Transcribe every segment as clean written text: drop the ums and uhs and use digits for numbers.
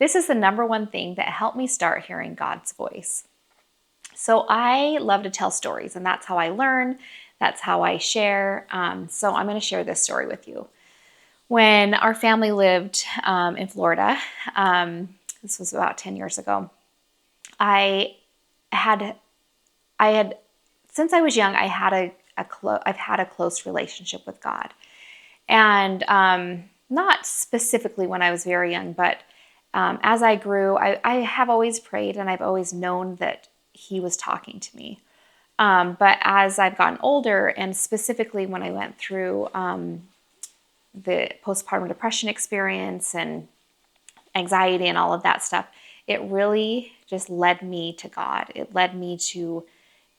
this is the number one thing that helped me start hearing God's voice. So I love to tell stories, and that's how I learn. That's how I share. So I'm going to share this story with you. When our family lived in Florida, this was about 10 years ago, I had, since I was young, I've had a close relationship with God. And not specifically when I was very young, but as I grew, I have always prayed, and I've always known that He was talking to me. But as I've gotten older, and specifically when I went through the postpartum depression experience and anxiety and all of that stuff, it really just led me to God. It led me to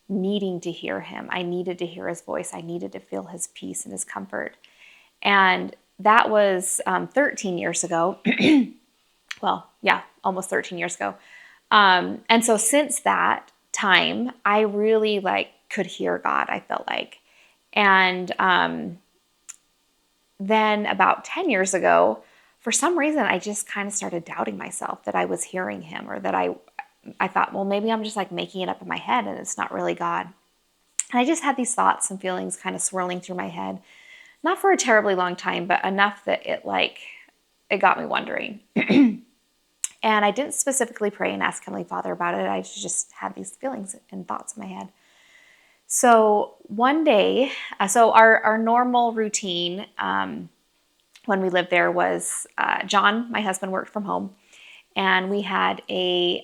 needing to hear Him. I needed to hear His voice. I needed to feel His peace and His comfort. And that was 13 years ago. Well, yeah, almost 13 years ago. And so since that time, I really could hear God, I felt like. And then about 10 years ago, for some reason, I just kind of started doubting myself that I was hearing Him, or that I thought, well, maybe I'm just making it up in my head and it's not really God. And I just had these thoughts and feelings kind of swirling through my head, not for a terribly long time, but enough that it got me wondering. And I didn't specifically pray and ask Heavenly Father about it. I just had these feelings and thoughts in my head. So one day, our normal routine when we lived there was John, my husband, worked from home. And we had I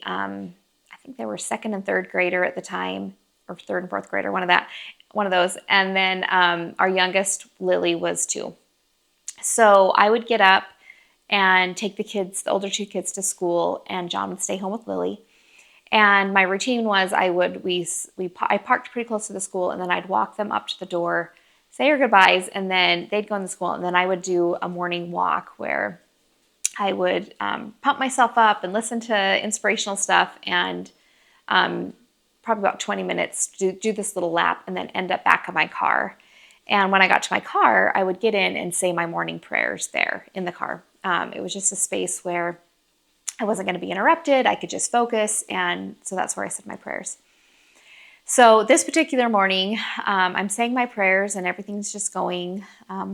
think they were second and third grader at the time, or third and fourth grader, one of those. And then our youngest, Lily, was 2. So I would get up and take the older 2 kids to school, and John would stay home with Lily. And my routine was I parked pretty close to the school, and then I'd walk them up to the door, say our goodbyes, and then they'd go in the school, and then I would do a morning walk where I would pump myself up and listen to inspirational stuff, and probably about 20 minutes do this little lap, and then end up back in my car. And when I got to my car, I would get in and say my morning prayers there in the car. It was just a space where I wasn't going to be interrupted. I could just focus. And so that's where I said my prayers. So this particular morning, I'm saying my prayers and everything's just going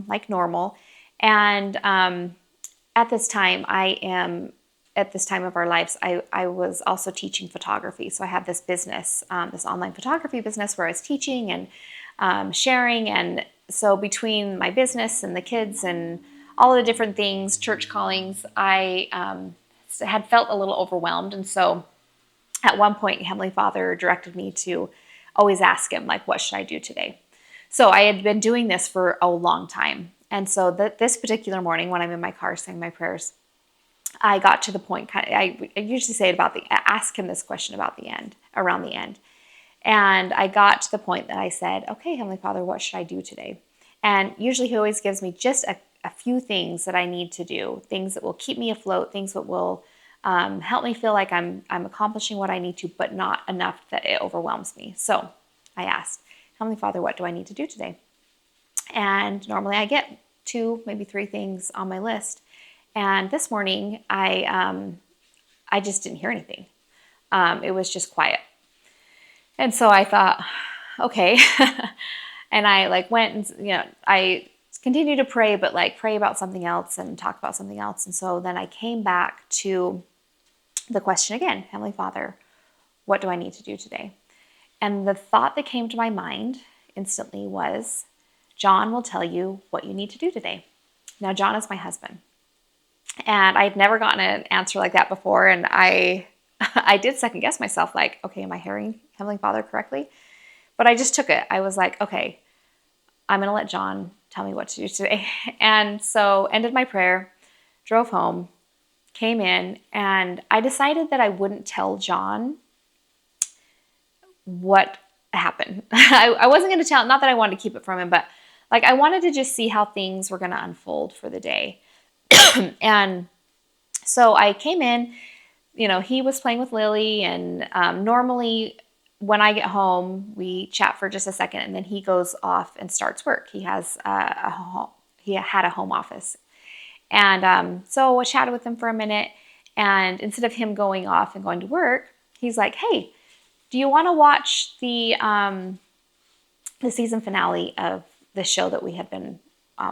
like normal. And at this time of our lives, I was also teaching photography. So I had this business, this online photography business where I was teaching and sharing. And so between my business and the kids and all of the different things, church callings, I had felt a little overwhelmed. And so at one point, Heavenly Father directed me to always ask Him, what should I do today? So I had been doing this for a long time. And so this particular morning, when I'm in my car saying my prayers, I got to the point, I usually say it ask Him this question around the end. And I got to the point that I said, okay, Heavenly Father, what should I do today? And usually He always gives me just a few things that I need to do, things that will keep me afloat, things that will help me feel like I'm accomplishing what I need to, but not enough that it overwhelms me. So I asked, Heavenly Father, what do I need to do today? And normally I get 2, maybe 3 things on my list. And this morning I just didn't hear anything. It was just quiet. And so I thought, okay. And I went and, I continued to pray, but pray about something else and talk about something else. And so then I came back to the question again, Heavenly Father, what do I need to do today? And the thought that came to my mind instantly was, John will tell you what you need to do today. Now, John is my husband. And I'd never gotten an answer like that before. And I did second guess myself, okay, am I hearing Heavenly Father correctly? But I just took it. I was like, okay, I'm going to let John tell me what to do today. And so ended my prayer, drove home, came in, and I decided that I wouldn't tell John what happened. I wasn't going to tell, not that I wanted to keep it from him, but I wanted to just see how things were going to unfold for the day. And so I came in, he was playing with Lily, and normally when I get home, we chat for just a second, and then he goes off and starts work. He has he had a home office. And so I chatted with him for a minute, And instead of him going off and going to work, he's like, hey, do you want to watch the season finale of the show that we had been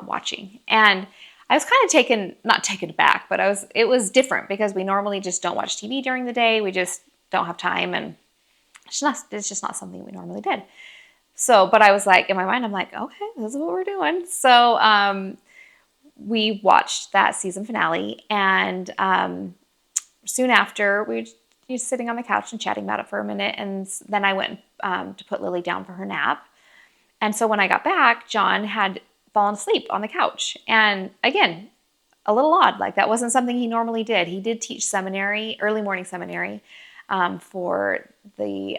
watching? And I was kind of not taken aback, but it was different because we normally just don't watch TV during the day. We just don't have time, and it's just not something we normally did. So, but I was like, in my mind, I'm like, okay, this is what we're doing. So we watched that season finale, and soon after, we were sitting on the couch and chatting about it for a minute, and then I went to put Lily down for her nap. And so when I got back, John had fallen asleep on the couch. And again, a little odd. Like, that wasn't something he normally did. He did teach seminary, early morning seminary, for the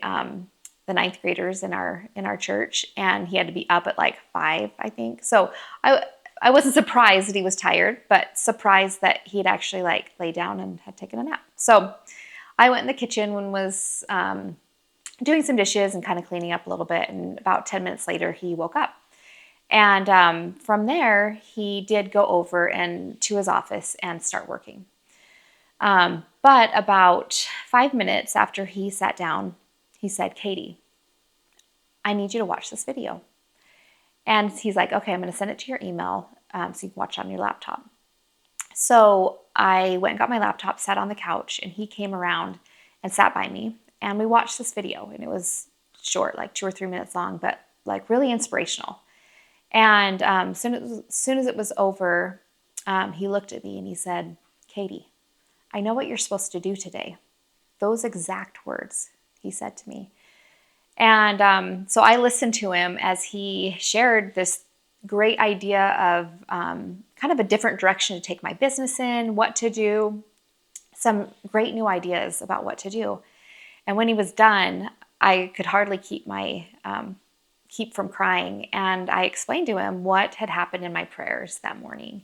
ninth graders in our church, and he had to be up at like 5, I think. So I wasn't surprised that he was tired, but surprised that he'd actually like lay down and had taken a nap. So I went in the kitchen and was doing some dishes and kind of cleaning up a little bit. And about 10 minutes later, he woke up. And from there, he did go over and to his office and start working. But about 5 minutes after he sat down, he said, Katie, I need you to watch this video. And he's like, okay, I'm going to send it to your email so you can watch it on your laptop. So I went and got my laptop, sat on the couch, and he came around and sat by me. And we watched this video. And it was short, like 2 or 3 minutes long, but like really inspirational. And soon as it was over, he looked at me and he said, Katie, I know what you're supposed to do today. Those exact words he said to me. And so I listened to him as he shared this great idea of kind of a different direction to take my business in, what to do, some great new ideas about what to do. And when he was done, I could hardly keep from crying. And I explained to him what had happened in my prayers that morning,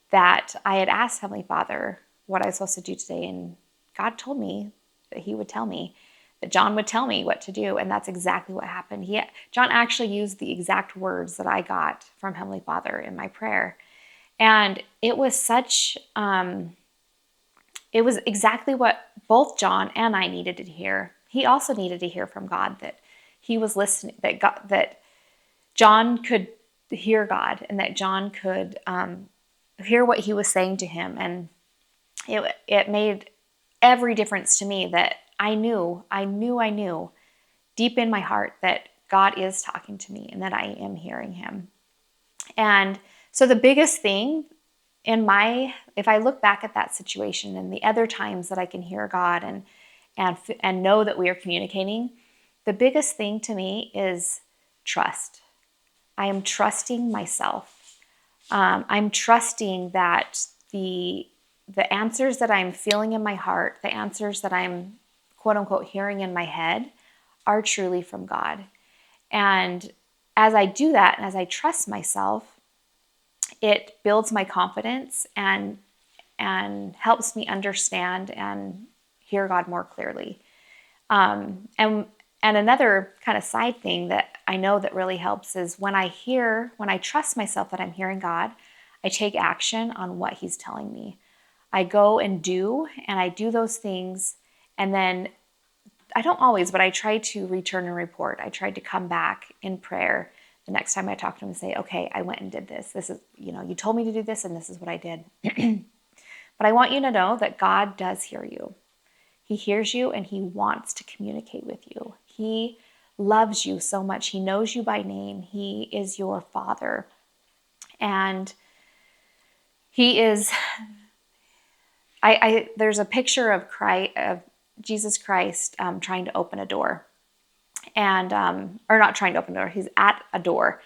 that I had asked Heavenly Father what I was supposed to do today. And God told me that he would tell me, that John would tell me what to do. And that's exactly what happened. John actually used the exact words that I got from Heavenly Father in my prayer. And it was it was exactly what both John and I needed to hear. He also needed to hear from God that he was listening, that John could hear God, and that John could hear what he was saying to him. And it made every difference to me that I knew deep in my heart that God is talking to me and that I am hearing him. And so the biggest thing if I look back at that situation and the other times that I can hear God and know that we are communicating, the biggest thing to me is trust. I am trusting myself. I'm trusting that the answers that I'm feeling in my heart, the answers that I'm quote unquote hearing in my head, are truly from God. And as I do that, and as I trust myself, it builds my confidence and helps me understand and hear God more clearly. And another kind of side thing that I know that really helps is when I trust myself that I'm hearing God, I take action on what he's telling me. I go and I do those things, and then I don't always, but I try to return and report. I tried to come back in prayer the next time I talk to him and say, okay, I went and did this. This is, you told me to do this, and this is what I did. But I want you to know that God does hear you. He hears you, and he wants to communicate with you. He loves you so much. He knows you by name. He is your Father. And he is, there's a picture of Jesus Christ trying to open a door. And or not trying to open a door, he's at a door,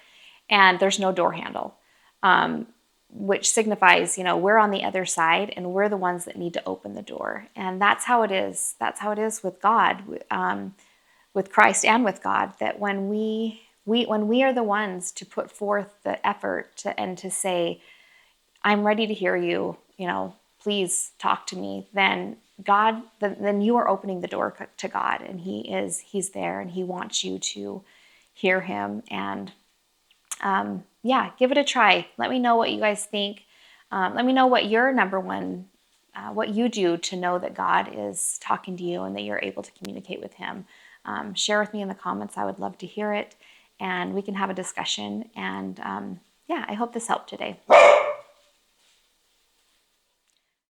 and there's no door handle, which signifies, we're on the other side, and we're the ones that need to open the door. And that's how it is. That's how it is with God, with Christ and with God, that when we are the ones to put forth the effort and to say, I'm ready to hear you, please talk to me, then you are opening the door to God, and he's there, and he wants you to hear him. And give it a try. Let me know what you guys think. Let me know what your number one what you do to know that God is talking to you and that you're able to communicate with him. Share with me in the comments. I would love to hear it, and we can have a discussion. And yeah, I hope this helped today.